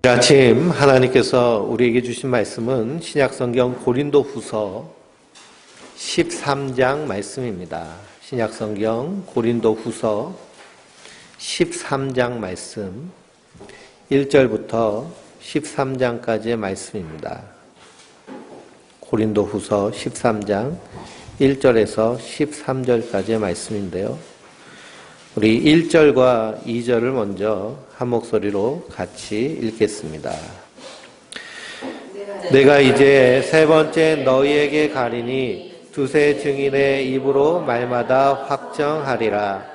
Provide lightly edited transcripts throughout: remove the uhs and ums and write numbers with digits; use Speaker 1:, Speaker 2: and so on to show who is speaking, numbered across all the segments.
Speaker 1: 이 아침 하나님께서 우리에게 주신 말씀은 신약성경 고린도후서 13장 말씀입니다. 신약성경 고린도후서 13장 말씀 1절부터 13장까지의 말씀입니다. 고린도후서 13장 1절에서 13절까지의 말씀인데요. 우리 1절과 2절을 먼저 한 목소리로 같이 읽겠습니다. 내가 이제 세 번째 너희에게 가리니 두세 증인의 입으로 말마다 확정하리라.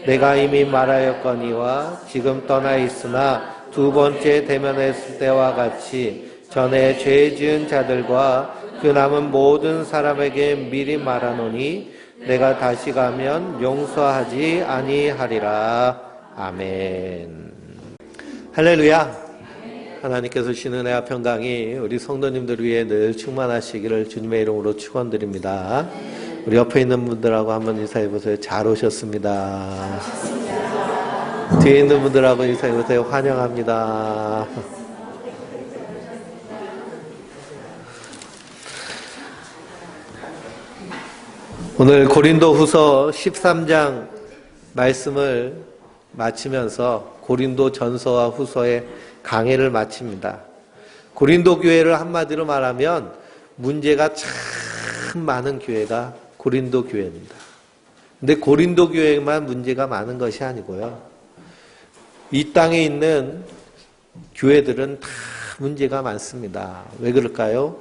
Speaker 1: 내가 이미 말하였거니와 지금 떠나 있으나 두 번째 대면했을 때와 같이 전에 죄 지은 자들과 그 남은 모든 사람에게 미리 말하노니 내가 다시 가면 용서하지 아니하리라. 아멘. 할렐루야. 하나님께서 주시는 은혜와 평강이 우리 성도님들 위해 늘 충만하시기를 주님의 이름으로 축원드립니다. 우리 옆에 있는 분들하고 한번 인사해 보세요. 잘 오셨습니다. 뒤에 있는 분들하고 인사해 보세요. 환영합니다. 오늘 고린도후서 13장 말씀을 마치면서 고린도 전서와 후서의 강해를 마칩니다. 고린도 교회를 한마디로 말하면 문제가 참 많은 교회가 고린도 교회입니다. 근데 고린도 교회만 문제가 많은 것이 아니고요. 이 땅에 있는 교회들은 다 문제가 많습니다. 왜 그럴까요?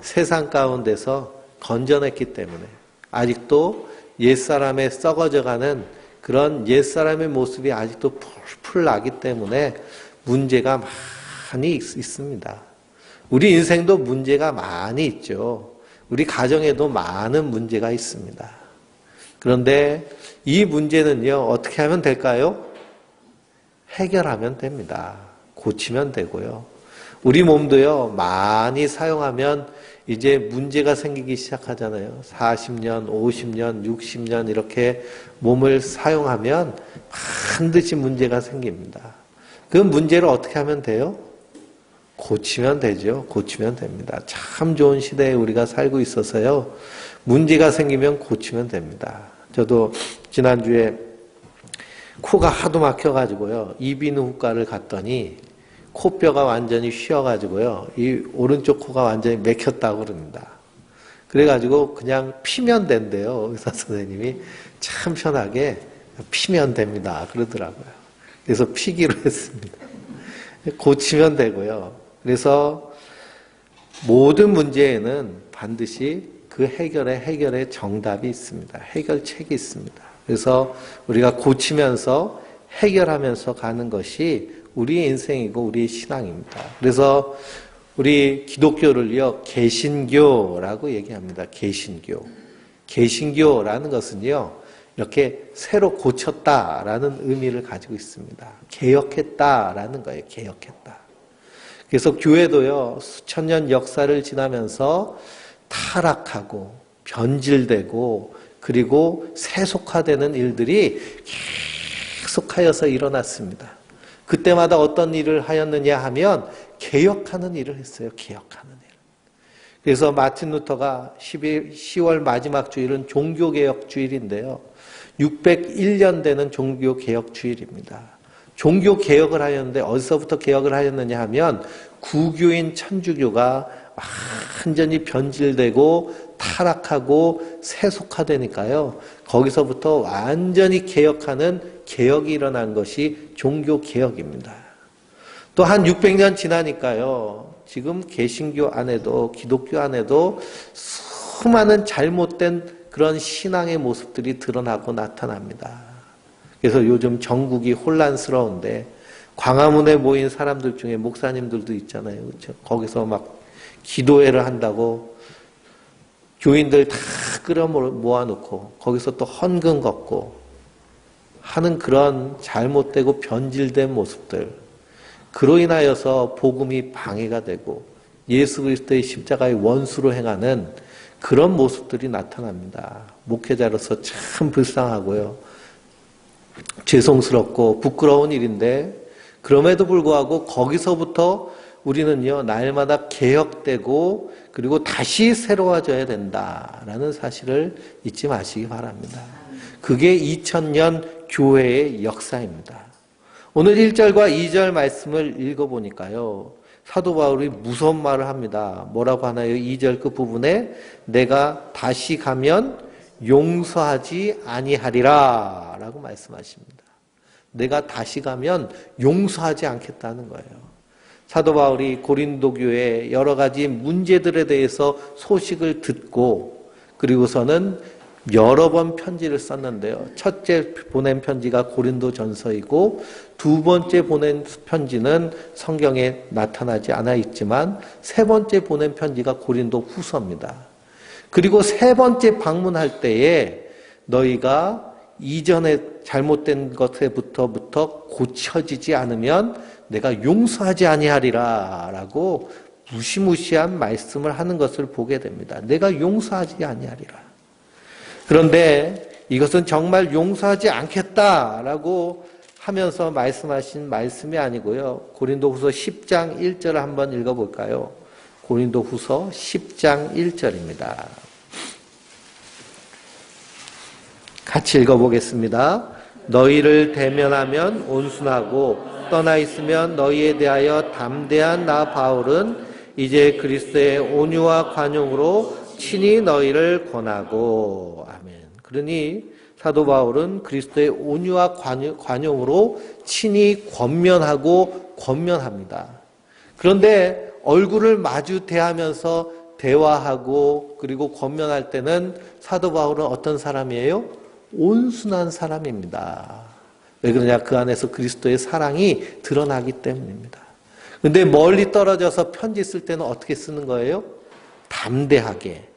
Speaker 1: 세상 가운데서 건져냈기 때문에. 아직도 옛사람에 썩어져가는 그런 옛사람의 모습이 아직도 풀풀 나기 때문에 문제가 많이 있습니다. 우리 인생도 문제가 많이 있죠. 우리 가정에도 많은 문제가 있습니다. 그런데 이 문제는요, 어떻게 하면 될까요? 해결하면 됩니다. 고치면 되고요. 우리 몸도요, 많이 사용하면 이제 문제가 생기기 시작하잖아요. 40년, 50년, 60년 이렇게 몸을 사용하면 반드시 문제가 생깁니다. 그 문제를 어떻게 하면 돼요? 고치면 되죠. 고치면 됩니다. 참 좋은 시대에 우리가 살고 있어서요. 문제가 생기면 고치면 됩니다. 저도 지난주에 코가 하도 막혀가지고요. 이비인후과를 갔더니 코뼈가 완전히 휘어가지고요. 이 오른쪽 코가 완전히 막혔다고 그럽니다. 그래가지고 그냥 피면 된대요. 의사 선생님이 참 편하게 피면 됩니다. 그러더라고요. 그래서 피기로 했습니다. 고치면 되고요. 그래서 모든 문제에는 반드시 그 해결의 정답이 있습니다. 해결책이 있습니다. 그래서 우리가 고치면서 해결하면서 가는 것이 우리의 인생이고 우리의 신앙입니다. 그래서 우리 기독교를요, 개신교라고 얘기합니다. 개신교. 개신교라는 것은요, 이렇게 새로 고쳤다라는 의미를 가지고 있습니다. 개혁했다라는 거예요. 개혁했다. 그래서 교회도요, 수천 년 역사를 지나면서 타락하고 변질되고 그리고 세속화되는 일들이 계속하여서 일어났습니다. 그때마다 어떤 일을 하였느냐 하면 개혁하는 일을 했어요. 개혁하는 일. 그래서 마틴 루터가 10월 마지막 주일은 종교개혁 주일인데요. 601년 되는 종교개혁 주일입니다. 종교개혁을 하였는데 어디서부터 개혁을 하였느냐 하면 구교인 천주교가 완전히 변질되고 타락하고 세속화되니까요. 거기서부터 완전히 개혁하는 개혁이 일어난 것이 종교개혁입니다. 또 한 600년 지나니까요. 지금 개신교 안에도 기독교 안에도 수많은 잘못된 그런 신앙의 모습들이 드러나고 나타납니다. 그래서 요즘 전국이 혼란스러운데 광화문에 모인 사람들 중에 목사님들도 있잖아요. 그렇죠? 거기서 막 기도회를 한다고 교인들 다 끌어 모아놓고 거기서 또 헌금 걷고 하는 그런 잘못되고 변질된 모습들, 그로 인하여서 복음이 방해가 되고 예수 그리스도의 십자가의 원수로 행하는 그런 모습들이 나타납니다. 목회자로서 참 불쌍하고요. 죄송스럽고 부끄러운 일인데 그럼에도 불구하고 거기서부터 우리는요, 날마다 개혁되고 그리고 다시 새로워져야 된다라는 사실을 잊지 마시기 바랍니다. 그게 2000년 교회의 역사입니다. 오늘 1절과 2절 말씀을 읽어보니까요, 사도 바울이 무서운 말을 합니다. 뭐라고 하나요? 2절 끝부분에 내가 다시 가면 용서하지 아니하리라 라고 말씀하십니다. 내가 다시 가면 용서하지 않겠다는 거예요. 사도 바울이 고린도 교회의 여러 가지 문제들에 대해서 소식을 듣고 그리고서는 여러 번 편지를 썼는데요. 첫째 보낸 편지가 고린도 전서이고 두 번째 보낸 편지는 성경에 나타나지 않아 있지만 세 번째 보낸 편지가 고린도 후서입니다. 그리고 세 번째 방문할 때에 너희가 이전에 잘못된 것에부터 고쳐지지 않으면 내가 용서하지 아니하리라 라고 무시무시한 말씀을 하는 것을 보게 됩니다. 내가 용서하지 아니하리라. 그런데 이것은 정말 용서하지 않겠다라고 하면서 말씀하신 말씀이 아니고요. 고린도후서 10장 1절을 한번 읽어볼까요? 고린도후서 10장 1절입니다. 같이 읽어보겠습니다. 너희를 대면하면 온순하고 떠나 있으면 너희에 대하여 담대한 나 바울은 이제 그리스도의 온유와 관용으로 친히 너희를 권하고 아멘. 그러니 사도 바울은 그리스도의 온유와 관용으로 친히 권면합니다. 그런데 얼굴을 마주 대하면서 대화하고 그리고 권면할 때는 사도 바울은 어떤 사람이에요? 온순한 사람입니다. 왜 그러냐? 그 안에서 그리스도의 사랑이 드러나기 때문입니다. 근데 멀리 떨어져서 편지 쓸 때는 어떻게 쓰는 거예요? 담대하게.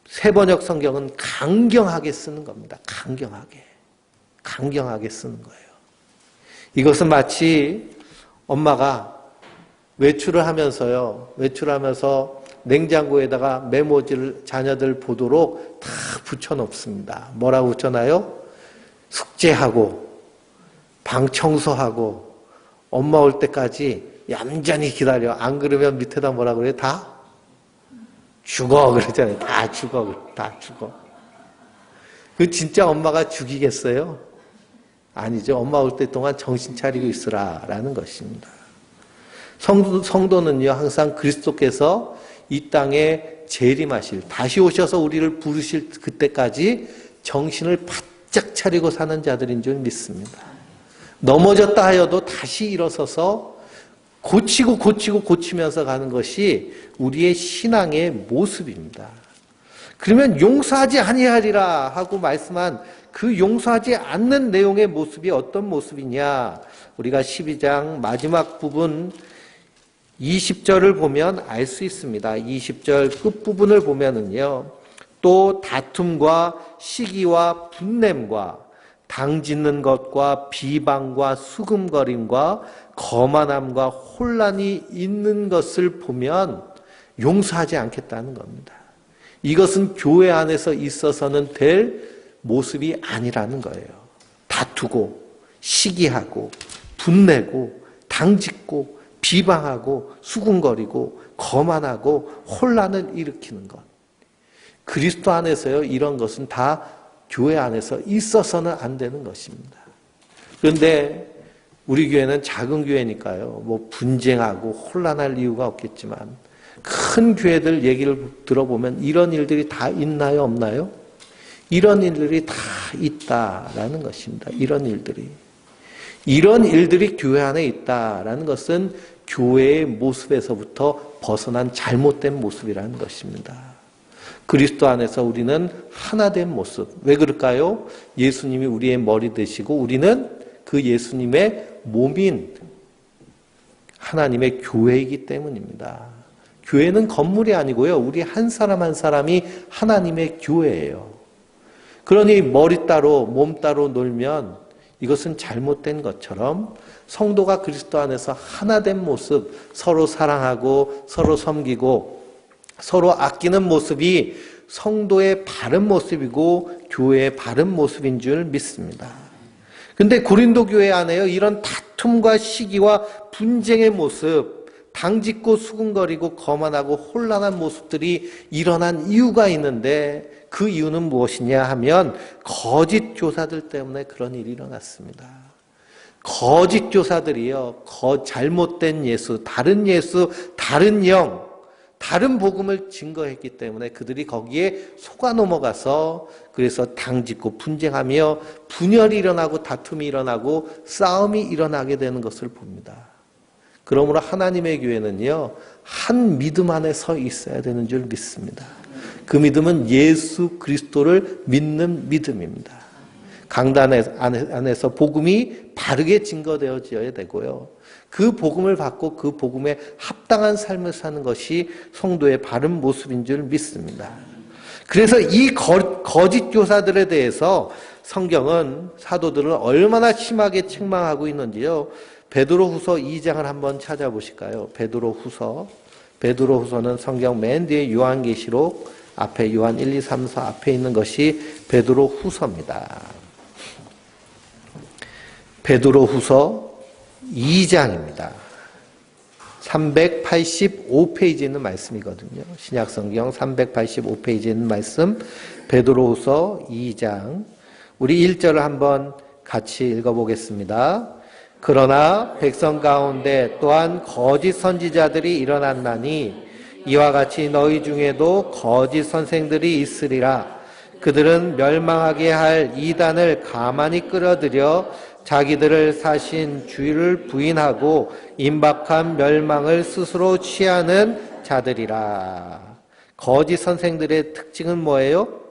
Speaker 1: 세번역 성경은 강경하게 쓰는 겁니다. 강경하게 쓰는 거예요. 이것은 마치 엄마가 외출을 하면서 냉장고에다가 메모지를 자녀들 보도록 다 붙여놓습니다. 뭐라고 붙여놔요? 숙제하고 방 청소하고 엄마 올 때까지 얌전히 기다려. 안 그러면 밑에다 뭐라 그래요? 다 죽어 그러잖아요. 다 죽어. 그 진짜 엄마가 죽이겠어요? 아니죠. 엄마 올 때 동안 정신 차리고 있으라라는 것입니다. 성도는요, 항상 그리스도께서 이 땅에 재림하실, 다시 오셔서 우리를 부르실 그때까지 정신을 바짝 차리고 사는 자들인 줄 믿습니다. 넘어졌다 하여도 다시 일어서서 고치면서 가는 것이 우리의 신앙의 모습입니다. 그러면 용서하지 아니하리라 하고 말씀한 그 용서하지 않는 내용의 모습이 어떤 모습이냐? 우리가 12장 마지막 부분 20절을 보면 알 수 있습니다. 20절 끝부분을 보면은요. 또 다툼과 시기와 분냄과 당짓는 것과 비방과 수금거림과 거만함과 혼란이 있는 것을 보면 용서하지 않겠다는 겁니다. 이것은 교회 안에서 있어서는 될 모습이 아니라는 거예요. 다투고 시기하고 분내고 당짓고 비방하고 수군거리고 거만하고 혼란을 일으키는 것. 그리스도 안에서요, 이런 것은 다 교회 안에서 있어서는 안 되는 것입니다. 그런데 우리 교회는 작은 교회니까요, 뭐 분쟁하고 혼란할 이유가 없겠지만 큰 교회들 얘기를 들어보면 이런 일들이 다 있나요, 없나요? 이런 일들이 다 있다라는 것입니다. 이런 일들이 교회 안에 있다라는 것은 교회의 모습에서부터 벗어난 잘못된 모습이라는 것입니다. 그리스도 안에서 우리는 하나된 모습. 왜 그럴까요? 예수님이 우리의 머리 되시고 우리는 그 예수님의 몸인 하나님의 교회이기 때문입니다. 교회는 건물이 아니고요. 우리 한 사람 한 사람이 하나님의 교회예요. 그러니 머리 따로 몸 따로 놀면 이것은 잘못된 것처럼 성도가 그리스도 안에서 하나된 모습, 서로 사랑하고 서로 섬기고 서로 아끼는 모습이 성도의 바른 모습이고 교회의 바른 모습인 줄 믿습니다. 근데 고린도 교회 안에요, 이런 다툼과 시기와 분쟁의 모습, 당짓고 수군거리고 거만하고 혼란한 모습들이 일어난 이유가 있는데, 그 이유는 무엇이냐 하면 거짓 교사들 때문에 그런 일이 일어났습니다. 거짓 교사들이요, 잘못된 예수, 다른 영, 다른 복음을 증거했기 때문에 그들이 거기에 속아 넘어가서 그래서 당짓고 분쟁하며 분열이 일어나고 다툼이 일어나고 싸움이 일어나게 되는 것을 봅니다. 그러므로 하나님의 교회는요, 한 믿음 안에 서 있어야 되는 줄 믿습니다. 그 믿음은 예수 그리스도를 믿는 믿음입니다. 강단 안에서 복음이 바르게 증거되어져야 되고요. 그 복음을 받고 그 복음에 합당한 삶을 사는 것이 성도의 바른 모습인 줄 믿습니다. 그래서 이 거짓 교사들에 대해서 성경은 사도들은 얼마나 심하게 책망하고 있는지요. 베드로후서 2장을 한번 찾아보실까요? 베드로후서는 성경 맨 뒤에 요한계시록 앞에 요한 1, 2, 3, 4 앞에 있는 것이 베드로후서입니다. 베드로후서 2장입니다. 385페이지에 있는 말씀이거든요. 신약성경 385페이지에 있는 말씀, 베드로후서 2장. 우리 1절을 한번 같이 읽어보겠습니다. 그러나 백성 가운데 또한 거짓 선지자들이 일어났나니 이와 같이 너희 중에도 거짓 선생들이 있으리라. 그들은 멸망하게 할 이단을 가만히 끌어들여 자기들을 사신 주를 부인하고 임박한 멸망을 스스로 취하는 자들이라. 거짓 선생들의 특징은 뭐예요?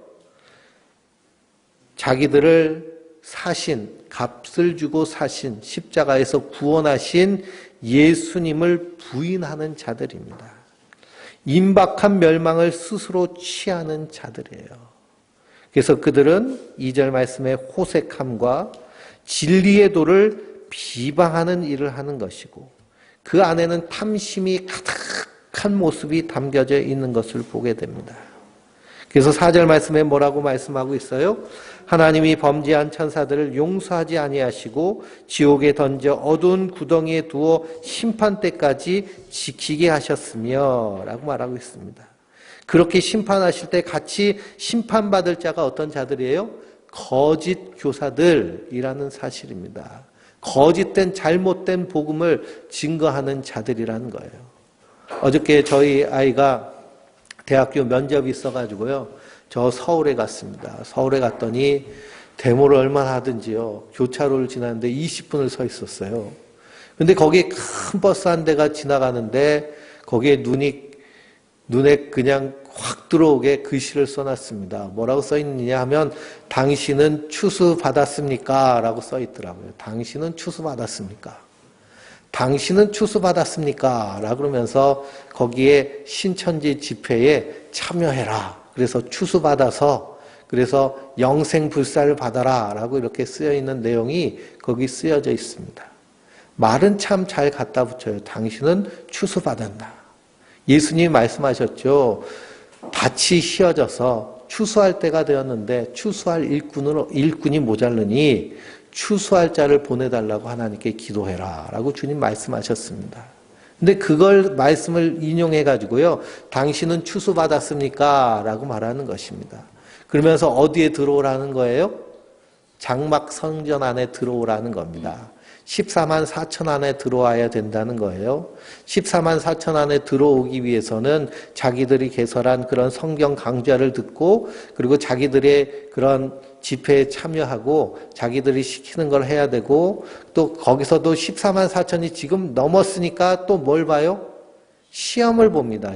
Speaker 1: 자기들을 사신, 값을 주고 사신, 십자가에서 구원하신 예수님을 부인하는 자들입니다. 임박한 멸망을 스스로 취하는 자들이에요. 그래서 그들은 2절 말씀의 호색함과 진리의 도를 비방하는 일을 하는 것이고 그 안에는 탐심이 가득한 모습이 담겨져 있는 것을 보게 됩니다. 그래서 4절 말씀에 뭐라고 말씀하고 있어요? 하나님이 범죄한 천사들을 용서하지 아니하시고 지옥에 던져 어두운 구덩이에 두어 심판 때까지 지키게 하셨으며 라고 말하고 있습니다. 그렇게 심판하실 때 같이 심판받을 자가 어떤 자들이에요? 거짓 교사들이라는 사실입니다. 거짓된 잘못된 복음을 증거하는 자들이라는 거예요. 어저께 저희 아이가 대학교 면접이 있어가지고요. 저 서울에 갔습니다. 서울에 갔더니 데모를 얼마나 하든지요. 교차로를 지나는데 20분을 서 있었어요. 근데 거기에 큰 버스 한 대가 지나가는데 거기에 눈에 그냥 확 들어오게 글씨를 써놨습니다. 뭐라고 써있느냐 하면 당신은 추수받았습니까? 라고 써있더라고요. 당신은 추수받았습니까? 당신은 추수받았습니까? 라고 그러면서 거기에 신천지 집회에 참여해라. 그래서 추수받아서 그래서 영생불사를 받아라. 라고 이렇게 쓰여있는 내용이 거기 쓰여져 있습니다. 말은 참 잘 갖다 붙여요. 당신은 추수받았다. 예수님이 말씀하셨죠. 밭이 휘어져서 추수할 때가 되었는데 추수할 일꾼이 모자르니 추수할 자를 보내달라고 하나님께 기도해라 라고 주님 말씀하셨습니다. 근데 그걸 말씀을 인용해 가지고요. 당신은 추수받았습니까? 라고 말하는 것입니다. 그러면서 어디에 들어오라는 거예요? 장막 성전 안에 들어오라는 겁니다. 14만 4천 안에 들어와야 된다는 거예요. 14만 4천 안에 들어오기 위해서는 자기들이 개설한 그런 성경 강좌를 듣고 그리고 자기들의 그런 집회에 참여하고 자기들이 시키는 걸 해야 되고 또 거기서도 14만 4천이 지금 넘었으니까 또 뭘 봐요? 시험을 봅니다.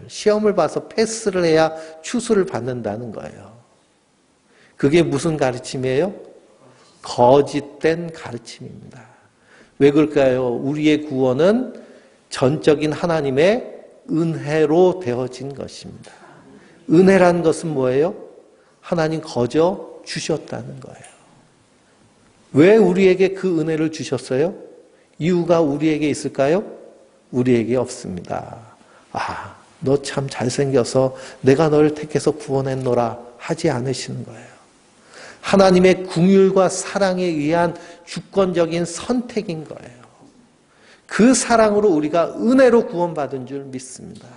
Speaker 1: 시험을 봐서 패스를 해야 추수를 받는다는 거예요. 그게 무슨 가르침이에요? 거짓된 가르침입니다. 왜 그럴까요? 우리의 구원은 전적인 하나님의 은혜로 되어진 것입니다. 은혜란 것은 뭐예요? 하나님 거저 주셨다는 거예요. 왜 우리에게 그 은혜를 주셨어요? 이유가 우리에게 있을까요? 우리에게 없습니다. 아, 너 참 잘생겨서 내가 너를 택해서 구원했노라 하지 않으시는 거예요. 하나님의 긍휼과 사랑에 의한 주권적인 선택인 거예요. 그 사랑으로 우리가 은혜로 구원받은 줄 믿습니다.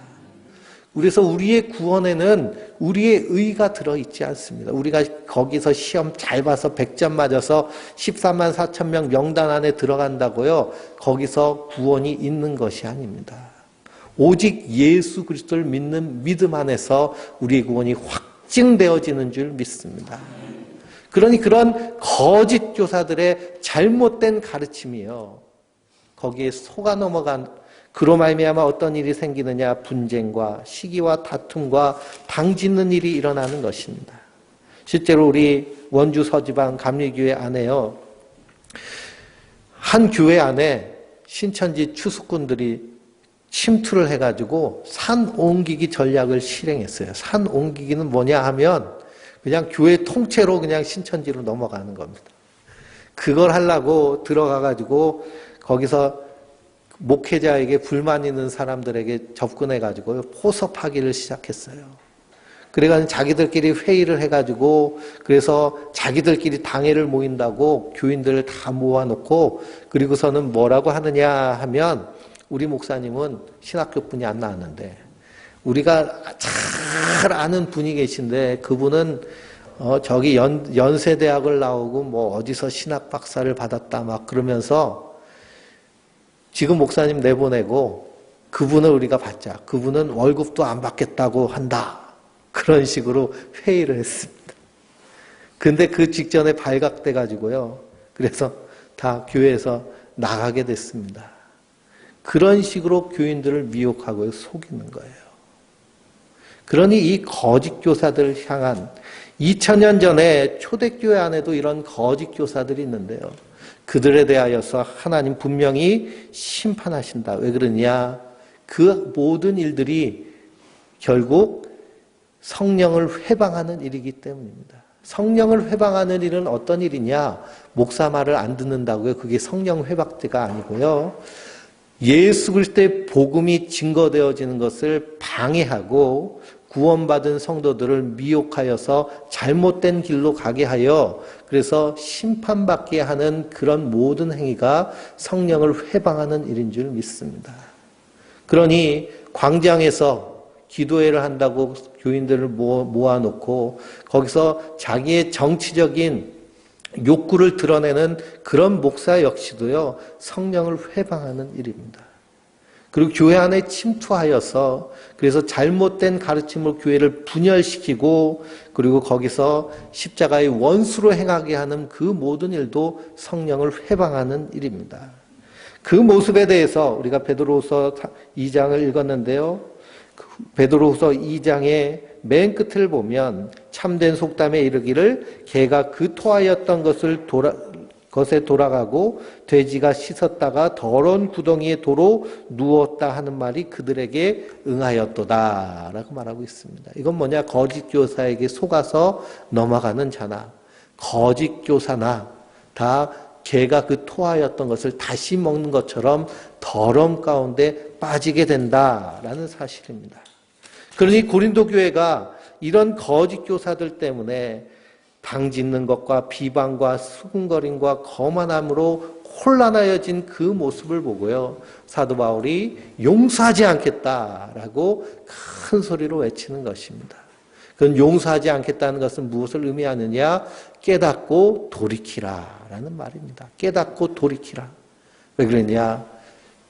Speaker 1: 그래서 우리의 구원에는 우리의 의가 들어있지 않습니다. 우리가 거기서 시험 잘 봐서 100점 맞아서 14만 4천 명 명단 안에 들어간다고요. 거기서 구원이 있는 것이 아닙니다. 오직 예수 그리스도를 믿는 믿음 안에서 우리의 구원이 확증되어지는 줄 믿습니다. 그러니 그런 거짓 교사들의 잘못된 가르침이요. 거기에 속아 넘어간 그로 말미암아 어떤 일이 생기느냐? 분쟁과 시기와 다툼과 당짓는 일이 일어나는 것입니다. 실제로 우리 원주 서지방 감리교회 안에요. 한 교회 안에 신천지 추수꾼들이 침투를 해가지고 산 옮기기 전략을 실행했어요. 산 옮기기는 뭐냐 하면 그냥 교회 통째로 그냥 신천지로 넘어가는 겁니다. 그걸 하려고 들어가가지고 거기서 목회자에게 불만 있는 사람들에게 접근해가지고 포섭하기를 시작했어요. 그래가지고 자기들끼리 회의를 해가지고 그래서 자기들끼리 당회를 모인다고 교인들을 다 모아놓고 그리고서는 뭐라고 하느냐 하면 우리 목사님은 신학교 분이 안 나왔는데 우리가 잘 아는 분이 계신데 그분은 저기 연세대학을 나오고 뭐 어디서 신학 박사를 받았다 막 그러면서 지금 목사님 내보내고 그분을 우리가 받자. 그분은 월급도 안 받겠다고 한다. 그런 식으로 회의를 했습니다. 근데 그 직전에 발각돼 가지고요. 그래서 다 교회에서 나가게 됐습니다. 그런 식으로 교인들을 미혹하고 속이는 거예요. 그러니 이 거짓 교사들을 향한 2000년 전에 초대교회 안에도 이런 거짓 교사들이 있는데요. 그들에 대하여서 하나님 분명히 심판하신다. 왜 그러냐? 그 모든 일들이 결국 성령을 회방하는 일이기 때문입니다. 성령을 회방하는 일은 어떤 일이냐? 목사 말을 안 듣는다고요. 그게 성령 회박제가 아니고요. 예수 그리스도의 복음이 증거되어지는 것을 방해하고 구원받은 성도들을 미혹하여서 잘못된 길로 가게 하여 그래서 심판받게 하는 그런 모든 행위가 성령을 회방하는 일인 줄 믿습니다. 그러니 광장에서 기도회를 한다고 교인들을 모아놓고 거기서 자기의 정치적인 욕구를 드러내는 그런 목사 역시도요, 성령을 회방하는 일입니다. 그리고 교회 안에 침투하여서 그래서 잘못된 가르침으로 교회를 분열시키고 그리고 거기서 십자가의 원수로 행하게 하는 그 모든 일도 성령을 회방하는 일입니다. 그 모습에 대해서 우리가 베드로후서 2장을 읽었는데요. 베드로후서 2장의 맨 끝을 보면 참된 속담에 이르기를 개가 그 토하였던 것에 돌아가고 돼지가 씻었다가 더러운 구덩이에 도로 누웠다 하는 말이 그들에게 응하였도다 라고 말하고 있습니다. 이건 뭐냐? 거짓 교사에게 속아서 넘어가는 자나 거짓 교사나 다 개가 그 토하였던 것을 다시 먹는 것처럼 더러움 가운데 빠지게 된다라는 사실입니다. 그러니 고린도 교회가 이런 거짓 교사들 때문에 당짓는 것과 비방과 수군거림과 거만함으로 혼란하여진 그 모습을 보고요. 사도 바울이 용서하지 않겠다라고 큰 소리로 외치는 것입니다. 그건 용서하지 않겠다는 것은 무엇을 의미하느냐? 깨닫고 돌이키라라는 말입니다. 깨닫고 돌이키라. 왜 그러냐?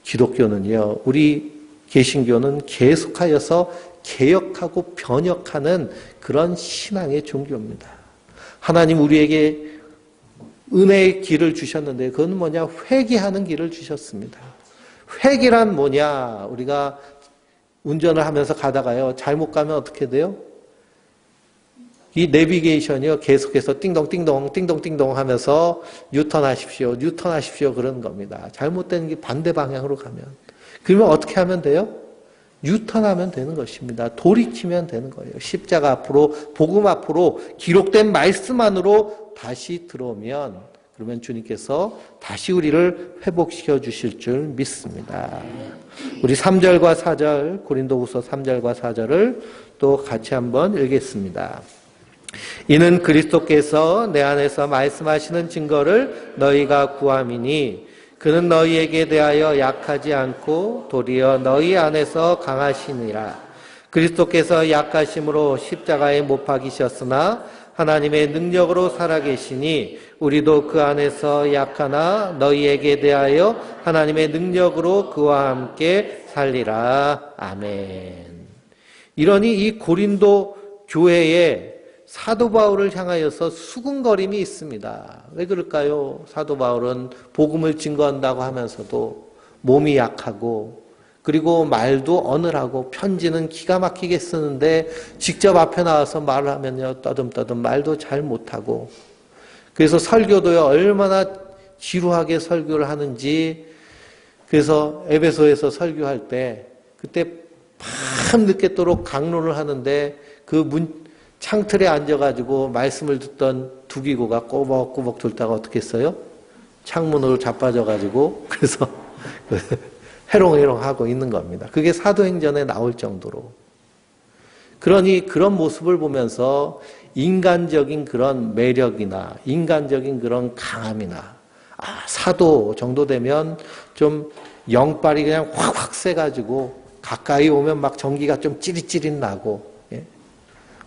Speaker 1: 기독교는요. 우리 개신교는 계속하여서 개혁하고 변혁하는 그런 신앙의 종교입니다. 하나님 우리에게 은혜의 길을 주셨는데 그건 뭐냐? 회개하는 길을 주셨습니다. 회개란 뭐냐? 우리가 운전을 하면서 가다가요. 잘못 가면 어떻게 돼요? 이 내비게이션이요. 계속해서 띵동띵동 띵동띵동 하면서 유턴하십시오. 유턴하십시오. 그런 겁니다. 잘못된 게 반대 방향으로 가면. 그러면 어떻게 하면 돼요? 유턴하면 되는 것입니다. 돌이키면 되는 거예요. 십자가 앞으로 복음 앞으로 기록된 말씀 안으로 다시 들어오면 그러면 주님께서 다시 우리를 회복시켜 주실 줄 믿습니다. 우리 3절과 4절 고린도후서 3절과 4절을 또 같이 한번 읽겠습니다. 이는 그리스도께서 내 안에서 말씀하시는 증거를 너희가 구함이니 그는 너희에게 대하여 약하지 않고 도리어 너희 안에서 강하시니라. 그리스도께서 약하심으로 십자가에 못 박이셨으나 하나님의 능력으로 살아계시니 우리도 그 안에서 약하나 너희에게 대하여 하나님의 능력으로 그와 함께 살리라. 아멘. 이러니 이 고린도 교회에 사도 바울을 향하여서 수군거림이 있습니다. 왜 그럴까요? 사도 바울은 복음을 증거한다고 하면서도 몸이 약하고 그리고 말도 어눌하고 편지는 기가 막히게 쓰는데 직접 앞에 나와서 말을 하면요 떠듬떠듬 말도 잘 못하고 그래서 설교도요 얼마나 지루하게 설교를 하는지 그래서 에베소에서 설교할 때 그때 밤늦게도록 강론을 하는데 그 창틀에 앉아가지고 말씀을 듣던 두기고가 꼬박꼬박 돌다가 어떻게 했어요? 창문으로 자빠져가지고 그래서 해롱해롱 하고 있는 겁니다. 그게 사도행전에 나올 정도로. 그러니 그런 모습을 보면서 인간적인 그런 매력이나 인간적인 그런 강함이나 사도 정도 되면 좀 영빨이 그냥 확확 세가지고 가까이 오면 막 전기가 좀 찌릿찌릿 나고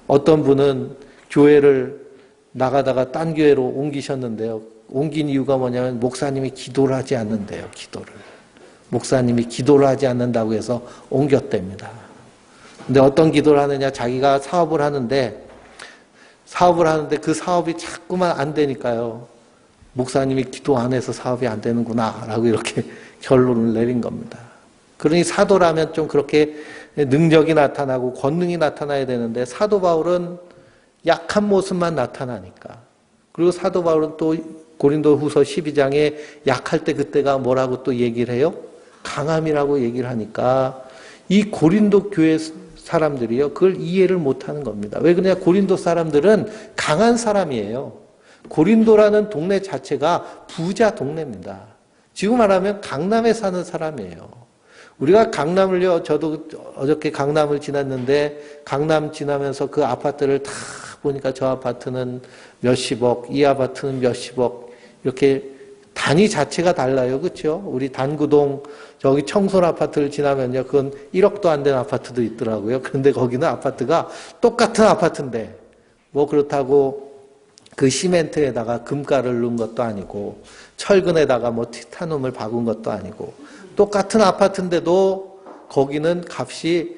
Speaker 1: 어떤 분은 교회를 나가다가 딴 교회로 옮기셨는데요. 옮긴 이유가 뭐냐면 목사님이 기도를 하지 않는데요. 목사님이 기도를 하지 않는다고 해서 옮겼답니다. 근데 어떤 기도를 하느냐 자기가 사업을 하는데 그 사업이 자꾸만 안 되니까요. 목사님이 기도 안 해서 사업이 안 되는구나 라고 이렇게 결론을 내린 겁니다. 그러니 사도라면 좀 그렇게 능력이 나타나고 권능이 나타나야 되는데 사도 바울은 약한 모습만 나타나니까. 그리고 사도 바울은 또 고린도 후서 12장에 약할 때 그때가 뭐라고 또 얘기를 해요? 강함이라고 얘기를 하니까 이 고린도 교회 사람들이요 그걸 이해를 못하는 겁니다. 왜 그러냐? 고린도 사람들은 강한 사람이에요. 고린도라는 동네 자체가 부자 동네입니다. 지금 말하면 강남에 사는 사람이에요. 우리가 강남을요, 저도 어저께 강남을 지났는데 강남 지나면서 그 아파트를 다 보니까 저 아파트는 몇십억, 이 아파트는 몇십억 이렇게 단위 자체가 달라요. 그렇죠? 우리 단구동 저기 청솔 아파트를 지나면요. 그건 1억도 안 된 아파트도 있더라고요. 그런데 거기는 아파트가 똑같은 아파트인데 뭐 그렇다고 그 시멘트에다가 금가를 넣은 것도 아니고 철근에다가 뭐 티타늄을 박은 것도 아니고 똑같은 아파트인데도 거기는 값이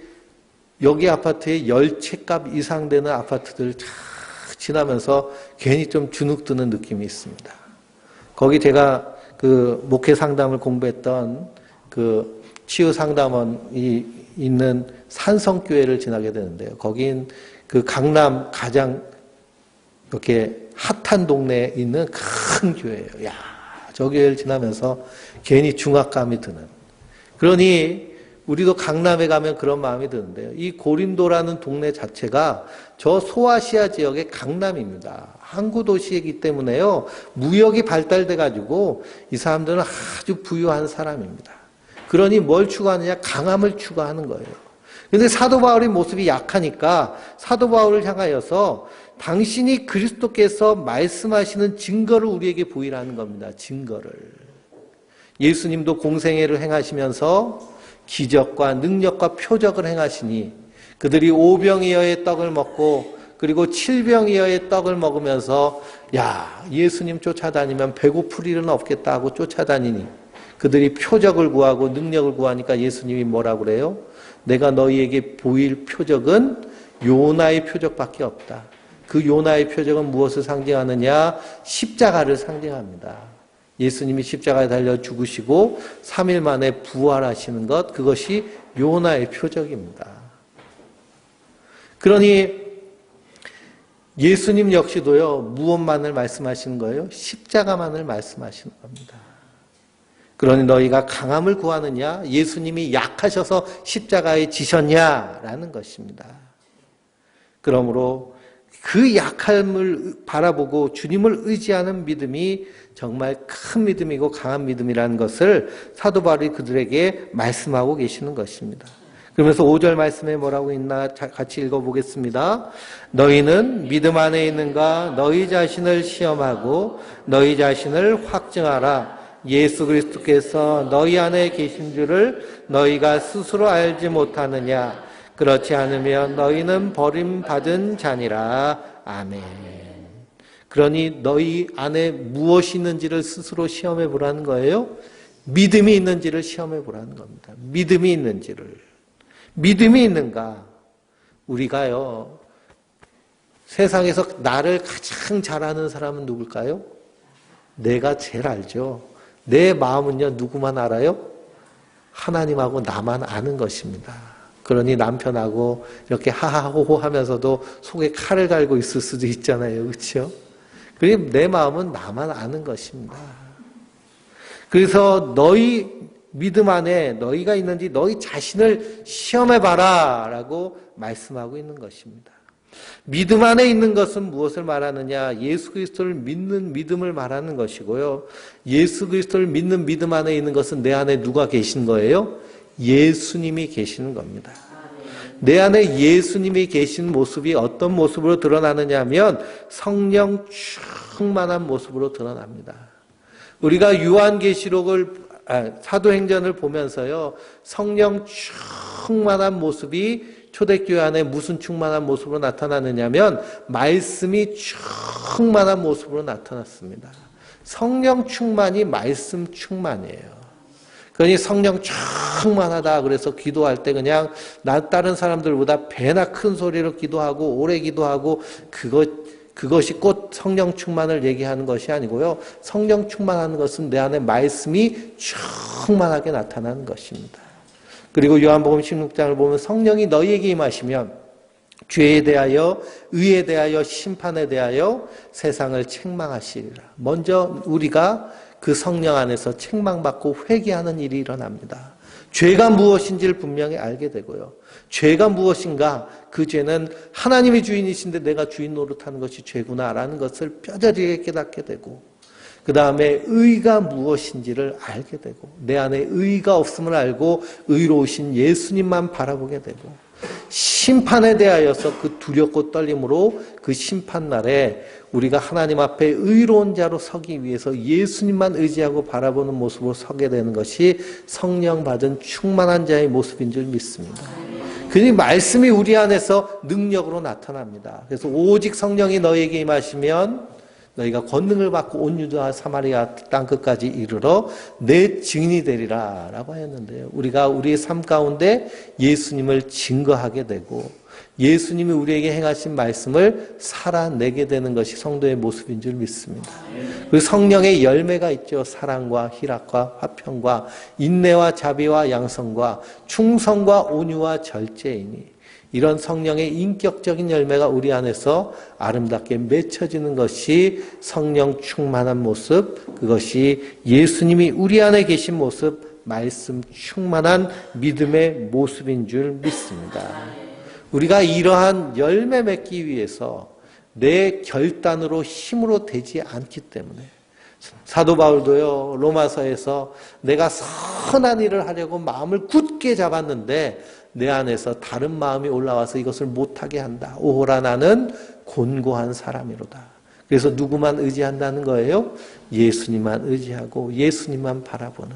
Speaker 1: 여기 아파트의 10채값 이상 되는 아파트들 쫙 지나면서 괜히 좀 주눅 드는 느낌이 있습니다. 거기 제가 그 목회 상담을 공부했던 그 치유 상담원이 있는 산성교회를 지나게 되는데요. 거긴 그 강남 가장 이렇게 핫한 동네에 있는 큰 교회예요. 야, 저 교회를 지나면서 괜히 중압감이 드는. 그러니 우리도 강남에 가면 그런 마음이 드는데요. 이 고린도라는 동네 자체가 저 소아시아 지역의 강남입니다. 항구 도시이기 때문에요. 무역이 발달돼 가지고 이 사람들은 아주 부유한 사람입니다. 그러니 뭘 추구하느냐? 강함을 추구하는 거예요. 그런데 사도 바울의 모습이 약하니까 사도 바울을 향하여서 당신이 그리스도께서 말씀하시는 증거를 우리에게 보이라는 겁니다. 증거를. 예수님도 공생애를 행하시면서 기적과 능력과 표적을 행하시니 그들이 5병이어의 떡을 먹고 그리고 7병이어의 떡을 먹으면서 야, 예수님 쫓아다니면 배고플 일은 없겠다 하고 쫓아다니니 그들이 표적을 구하고 능력을 구하니까 예수님이 뭐라고 그래요? 내가 너희에게 보일 표적은 요나의 표적밖에 없다. 그 요나의 표적은 무엇을 상징하느냐? 십자가를 상징합니다. 예수님이 십자가에 달려 죽으시고 3일 만에 부활하시는 것, 그것이 요나의 표적입니다. 그러니 예수님 역시도요, 무엇만을 말씀하시는 거예요? 십자가만을 말씀하시는 겁니다. 그러니 너희가 강함을 구하느냐? 예수님이 약하셔서 십자가에 지셨냐라는 것입니다. 그러므로 그 약함을 바라보고 주님을 의지하는 믿음이 정말 큰 믿음이고 강한 믿음이라는 것을 사도 바울이 그들에게 말씀하고 계시는 것입니다. 그러면서 5절 말씀에 뭐라고 있나 같이 읽어보겠습니다. 너희는 믿음 안에 있는가? 너희 자신을 시험하고 너희 자신을 확증하라. 예수 그리스도께서 너희 안에 계신 줄을 너희가 스스로 알지 못하느냐? 그렇지 않으면 너희는 버림받은 자니라. 아멘. 그러니 너희 안에 무엇이 있는지를 스스로 시험해 보라는 거예요. 믿음이 있는지를 시험해 보라는 겁니다. 믿음이 있는지를. 믿음이 있는가? 우리가요, 세상에서 나를 가장 잘 아는 사람은 누굴까요? 내가 제일 알죠. 내 마음은요, 누구만 알아요? 하나님하고 나만 아는 것입니다. 그러니 남편하고 이렇게 하하호호 하면서도 속에 칼을 갈고 있을 수도 있잖아요. 그렇죠? 그리고 내 마음은 나만 아는 것입니다. 그래서 너희 믿음 안에 너희가 있는지 너희 자신을 시험해봐라 라고 말씀하고 있는 것입니다. 믿음 안에 있는 것은 무엇을 말하느냐? 예수 그리스도를 믿는 믿음을 말하는 것이고요. 예수 그리스도를 믿는 믿음 안에 있는 것은 내 안에 누가 계신 거예요? 예수님이 계시는 겁니다. 내 안에 예수님이 계신 모습이 어떤 모습으로 드러나느냐 하면 성령 충만한 모습으로 드러납니다. 우리가 사도행전을 보면서요, 성령 충만한 모습이 초대교회 안에 무슨 충만한 모습으로 나타나느냐면 말씀이 충만한 모습으로 나타났습니다. 성령 충만이 말씀 충만이에요. 그러니 성령 충만하다 그래서 기도할 때 그냥 다른 사람들보다 배나 큰 소리로 기도하고 오래 기도하고 그것이 곧 성령 충만을 얘기하는 것이 아니고요. 성령 충만하는 것은 내 안에 말씀이 충만하게 나타나는 것입니다. 그리고 요한복음 16장을 보면 성령이 너희에게 임하시면 죄에 대하여, 의에 대하여, 심판에 대하여 세상을 책망하시리라. 먼저 우리가 그 성령 안에서 책망받고 회개하는 일이 일어납니다. 죄가 무엇인지를 분명히 알게 되고요. 죄가 무엇인가? 그 죄는 하나님이 주인이신데 내가 주인 노릇하는 것이 죄구나라는 것을 뼈저리게 깨닫게 되고, 그 다음에 의가 무엇인지를 알게 되고, 내 안에 의가 없음을 알고 의로우신 예수님만 바라보게 되고, 심판에 대하여서 그 두렵고 떨림으로 그 심판날에 우리가 하나님 앞에 의로운 자로 서기 위해서 예수님만 의지하고 바라보는 모습으로 서게 되는 것이 성령 받은 충만한 자의 모습인 줄 믿습니다. 그니 말씀이 우리 안에서 능력으로 나타납니다. 그래서 오직 성령이 너희에게 임하시면 너희가 권능을 받고 온 유다 사마리아 땅끝까지 이르러 내 증인이 되리라 라고 하였는데요. 우리가 우리의 삶 가운데 예수님을 증거하게 되고 예수님이 우리에게 행하신 말씀을 살아내게 되는 것이 성도의 모습인 줄 믿습니다. 그리고 성령의 열매가 있죠. 사랑과 희락과 화평과 인내와 자비와 양성과 충성과 온유와 절제이니, 이런 성령의 인격적인 열매가 우리 안에서 아름답게 맺혀지는 것이 성령 충만한 모습, 그것이 예수님이 우리 안에 계신 모습, 말씀 충만한 믿음의 모습인 줄 믿습니다. 우리가 이러한 열매 맺기 위해서 내 결단으로 힘으로 되지 않기 때문에, 사도 바울도요, 로마서에서 내가 선한 일을 하려고 마음을 굳게 잡았는데 내 안에서 다른 마음이 올라와서 이것을 못하게 한다. 오호라 나는 곤고한 사람이로다. 그래서 누구만 의지한다는 거예요? 예수님만 의지하고 예수님만 바라보는,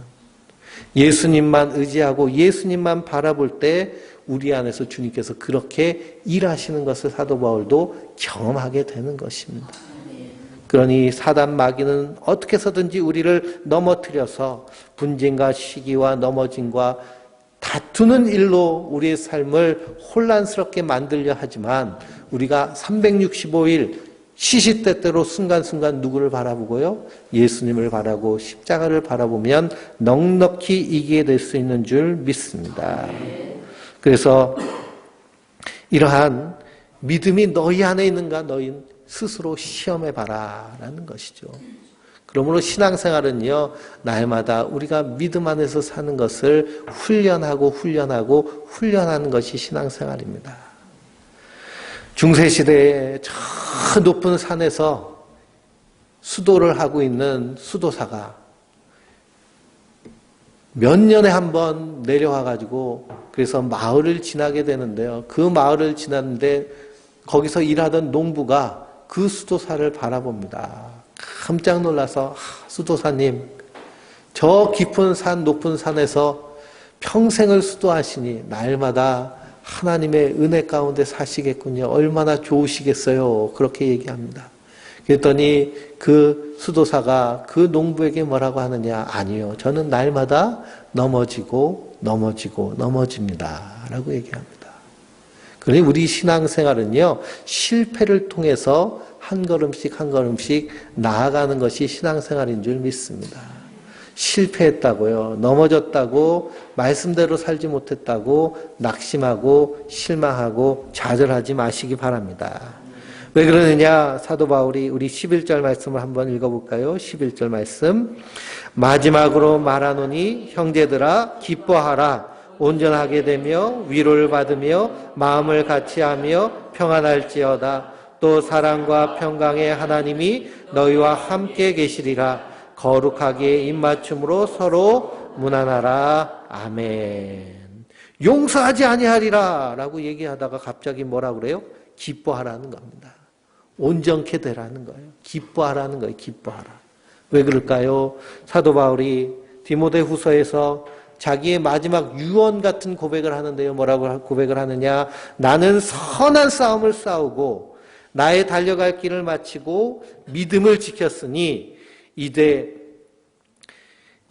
Speaker 1: 예수님만 의지하고 예수님만 바라볼 때 우리 안에서 주님께서 그렇게 일하시는 것을 사도 바울도 경험하게 되는 것입니다. 그러니 사단 마귀는 어떻게 해서든지 우리를 넘어뜨려서 분쟁과 시기와 넘어짐과 다투는 일로 우리의 삶을 혼란스럽게 만들려 하지만, 우리가 365일 시시때때로 순간순간 누구를 바라보고요? 예수님을 바라고 십자가를 바라보면 넉넉히 이기게 될 수 있는 줄 믿습니다. 그래서 이러한 믿음이 너희 안에 있는가 너희 스스로 시험해봐라 라는 것이죠. 그러므로 신앙생활은요, 날마다 우리가 믿음 안에서 사는 것을 훈련하는 것이 신앙생활입니다. 중세시대에 저 높은 산에서 수도를 하고 있는 수도사가 몇 년에 한 번 내려와가지고 그래서 마을을 지나게 되는데요. 그 마을을 지났는데 거기서 일하던 농부가 그 수도사를 바라봅니다. 깜짝 놀라서 수도사님, 저 깊은 산, 높은 산에서 평생을 수도하시니 날마다 하나님의 은혜 가운데 사시겠군요. 얼마나 좋으시겠어요. 그렇게 얘기합니다. 그랬더니 그 수도사가 그 농부에게 뭐라고 하느냐? 아니요. 저는 날마다 넘어집니다. 라고 얘기합니다. 그러니 우리 신앙생활은요, 실패를 통해서 한 걸음씩 한 걸음씩 나아가는 것이 신앙생활인 줄 믿습니다. 실패했다고요, 넘어졌다고, 말씀대로 살지 못했다고 낙심하고 실망하고 좌절하지 마시기 바랍니다. 왜 그러느냐? 사도 바울이 우리 11절 말씀을 한번 읽어볼까요? 11절 말씀. 마지막으로 말하노니 형제들아 기뻐하라. 온전하게 되며 위로를 받으며 마음을 같이하며 평안할지어다. 또 사랑과 평강의 하나님이 너희와 함께 계시리라. 거룩하게 입맞춤으로 서로 무난하라. 아멘. 용서하지 아니하리라 라고 얘기하다가 갑자기 뭐라 그래요? 기뻐하라는 겁니다. 온전케 되라는 거예요. 기뻐하라는 거예요. 기뻐하라. 왜 그럴까요? 사도 바울이 디모데후서에서 자기의 마지막 유언 같은 고백을 하는데요. 뭐라고 고백을 하느냐? 나는 선한 싸움을 싸우고 나의 달려갈 길을 마치고 믿음을 지켰으니 이제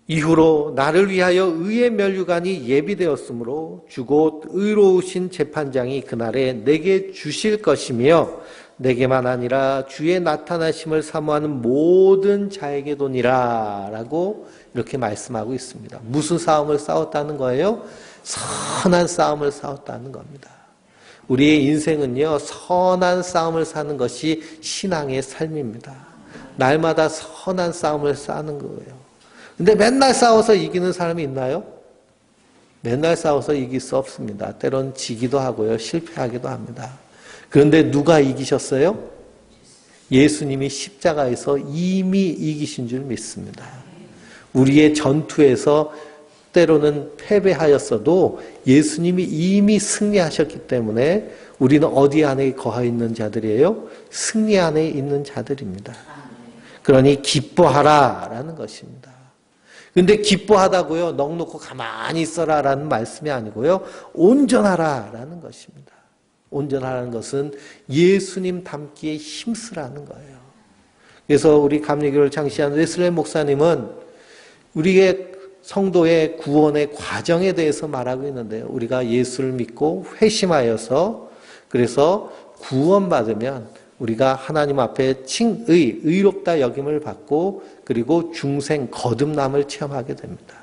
Speaker 1: 이후로 나를 위하여 의의 면류관이 예비되었으므로 주곧 의로우신 재판장이 그날에 내게 주실 것이며 내게만 아니라 주의 나타나심을 사모하는 모든 자에게도니라 라고 이렇게 말씀하고 있습니다. 무슨 싸움을 싸웠다는 거예요? 선한 싸움을 싸웠다는 겁니다. 우리의 인생은요, 선한 싸움을 사는 것이 신앙의 삶입니다. 날마다 선한 싸움을 싸는 거예요. 근데 맨날 싸워서 이기는 사람이 있나요? 맨날 싸워서 이길 수 없습니다. 때론 지기도 하고요, 실패하기도 합니다. 그런데 누가 이기셨어요? 예수님이 십자가에서 이미 이기신 줄 믿습니다. 우리의 전투에서 때로는 패배하였어도 예수님이 이미 승리하셨기 때문에 우리는 어디 안에 거하 있는 자들이에요? 승리 안에 있는 자들입니다. 그러니 기뻐하라라는 것입니다. 근데 기뻐하다고요, 넋놓고 가만히 있어라라는 말씀이 아니고요, 온전하라라는 것입니다. 온전하라는 것은 예수님 닮기에 힘쓰라는 거예요. 그래서 우리 감리교를 창시한 웨슬레 목사님은 우리의 성도의 구원의 과정에 대해서 말하고 있는데요. 우리가 예수를 믿고 회심하여서 그래서 구원받으면 우리가 하나님 앞에 칭의, 의롭다 여김을 받고 그리고 중생 거듭남을 체험하게 됩니다.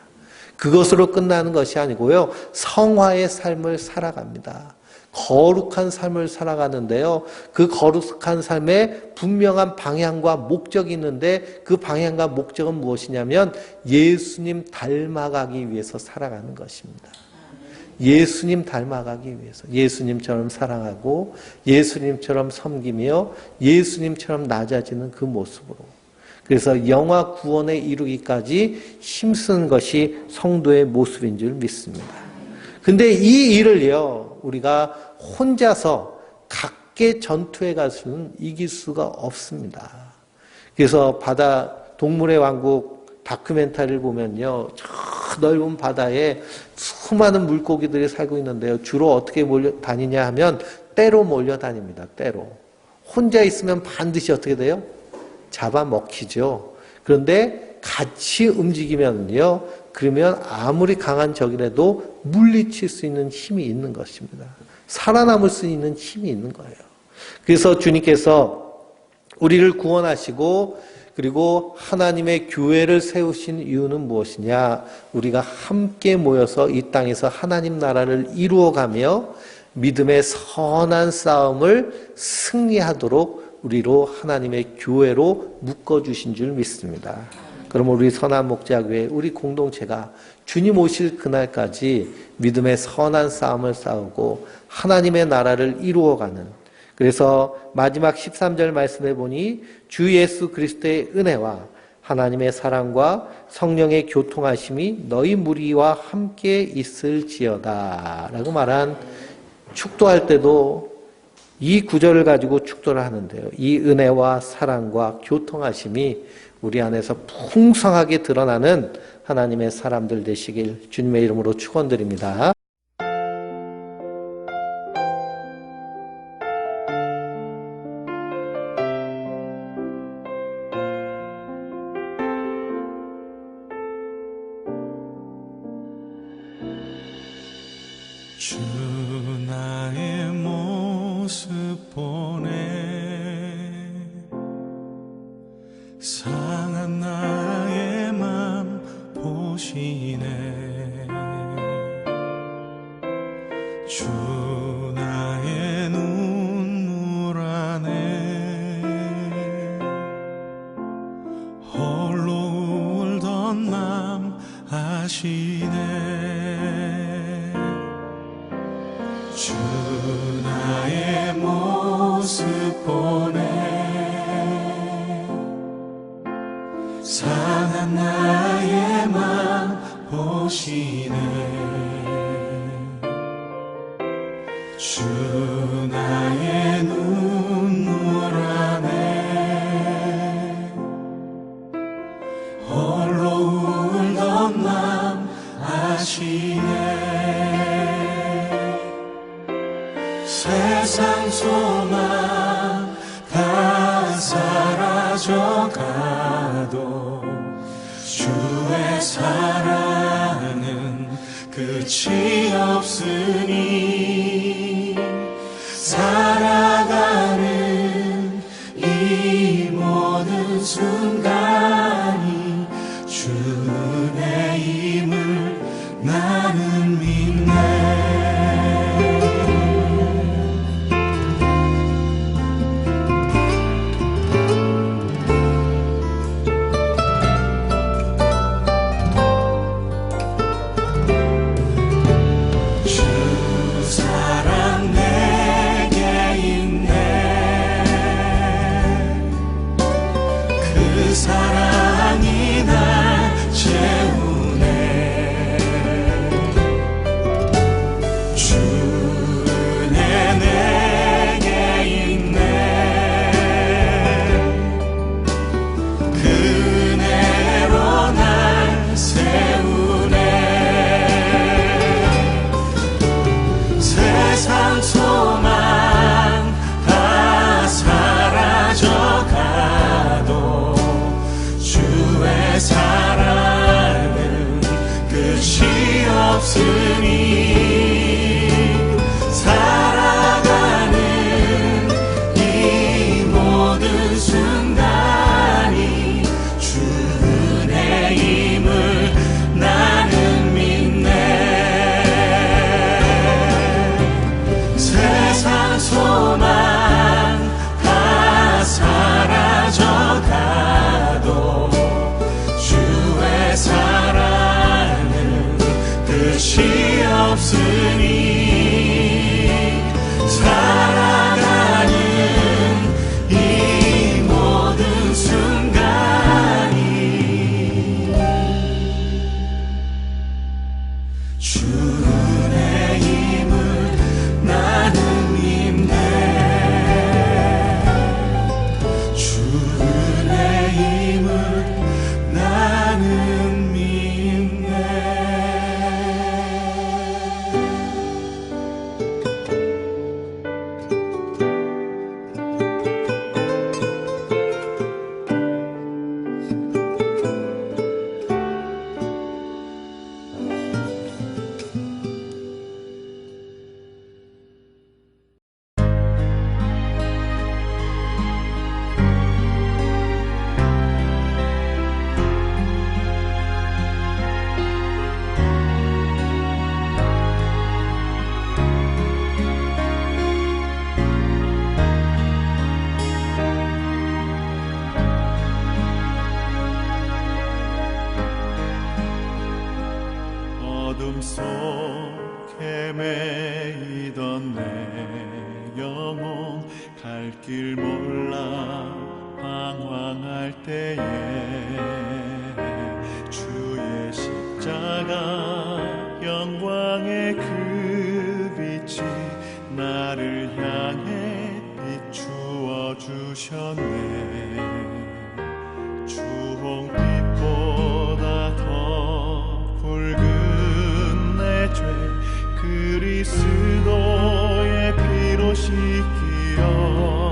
Speaker 1: 그것으로 끝나는 것이 아니고요, 성화의 삶을 살아갑니다. 거룩한 삶을 살아가는데요, 그 거룩한 삶에 분명한 방향과 목적이 있는데 그 방향과 목적은 무엇이냐면 예수님 닮아가기 위해서 살아가는 것입니다. 예수님 닮아가기 위해서 예수님처럼 사랑하고 예수님처럼 섬기며 예수님처럼 낮아지는 그 모습으로, 그래서 영화 구원에 이루기까지 힘쓰는 것이 성도의 모습인 줄 믿습니다. 근데 이 일을요, 우리가 혼자서 각계 전투에 가서는 이길 수가 없습니다. 그래서 바다 동물의 왕국 다큐멘터리를 보면요, 저 넓은 바다에 수많은 물고기들이 살고 있는데요, 주로 어떻게 몰려다니냐 하면 떼로 몰려다닙니다. 떼로. 혼자 있으면 반드시 어떻게 돼요? 잡아먹히죠. 그런데 같이 움직이면요, 그러면 아무리 강한 적이라도 물리칠 수 있는 힘이 있는 것입니다. 살아남을 수 있는 힘이 있는 거예요. 그래서 주님께서 우리를 구원하시고 그리고 하나님의 교회를 세우신 이유는 무엇이냐? 우리가 함께 모여서 이 땅에서 하나님 나라를 이루어가며 믿음의 선한 싸움을 승리하도록 우리로 하나님의 교회로 묶어주신 줄 믿습니다. 그럼 우리 선한 목자교회, 우리 공동체가 주님 오실 그날까지 믿음의 선한 싸움을 싸우고 하나님의 나라를 이루어가는, 그래서 마지막 13절 말씀해 보니 주 예수 그리스도의 은혜와 하나님의 사랑과 성령의 교통하심이 너희 무리와 함께 있을지어다 라고 말한, 축도할 때도 이 구절을 가지고 축도를 하는데요. 이 은혜와 사랑과 교통하심이 우리 안에서 풍성하게 드러나는 하나님의 사람들 되시길 주님의 이름으로 축원드립니다.
Speaker 2: 주 나의 모습 보네 상한 나의 맘 보시네 주 나의 눈물 안에 홀로 울던 맘 아시네 주 나의 모습 보네 상한 나의 맘 보시네 주 나의 눈물 안에 홀로 울던 맘 아시네 세상 소망 다 사라져가도 주의 사랑은 끝이 없으니 살아가는 이 모든 순간이 주 은혜임을 나는 믿네 사랑이 날 채우네 주 은혜 내게 있네 그 은혜로 날 세우네 세상 소망 다 사라져가도 주의 사랑은 끝이 없으니 살아가는 이 모든 순간이 주 은혜임을 나는 믿네 세상 소망 다 사라져가도 주의 사랑은 끝이 없으니 살아가는 이 모든 순간이 주 은혜임을 나는 믿네 주 은혜임을 나는 믿네 어둠 속에 매이던 내 영혼 갈 길 몰라 방황할 때에 주의 십자가 영광의 그 빛이 나를 향해 비추어 주셨네. 주홍빛보다 더 붉은 내 죄 그리스도의 피로 씻기어